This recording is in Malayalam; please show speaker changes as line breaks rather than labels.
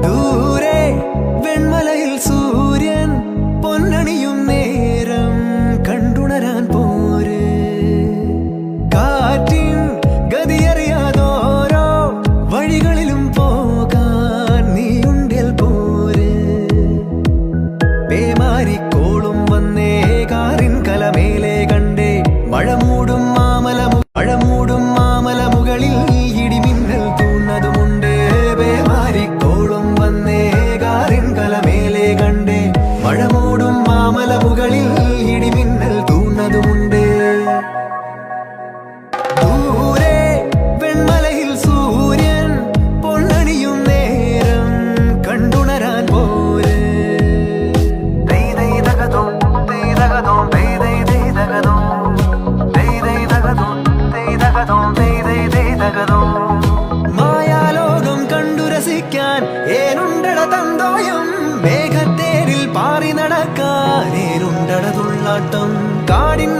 ദൂരെ വെൺമലയിൽ സൂര്യൻ പൊന്നണിയും നേരം കണ്ടുണരാൻ പോര്. കാറ്റിൻ ഗതിയറിയാതോരോ വഴികളിലും പോകാൻ നീയുണ്ടേൽ പോര്. പേമാരിക്കോളും വന്നേ കാറിൻ കലമേലെ കണ്ടേ മഴമൂടും മാമല മുകളിൽ ഇടിമിന്നൽ തൂന്നതുമുണ്ട്. പേമാരിക്കോളും വന്നേ കാറിൻ കലമേലെ കണ്ടേ മഴമൂടും മാമല മുകളിൽ ഇടിമിന്നൽ തൂന്നതുമുണ്ട്. ദൂരെ വെൺമലയിൽ സൂര്യൻ പൊന്നണിയും നേരം കണ്ടുണരാൻ പോര്. മായാലോകം കണ്ടു രസിക്കാൻ ഏനുണ്ടട തന്തോയം. മേഘത്തേരിൽ പാറി നടക്കാൻ ഏനുണ്ടട തുള്ളാട്ടം. കാടിൻ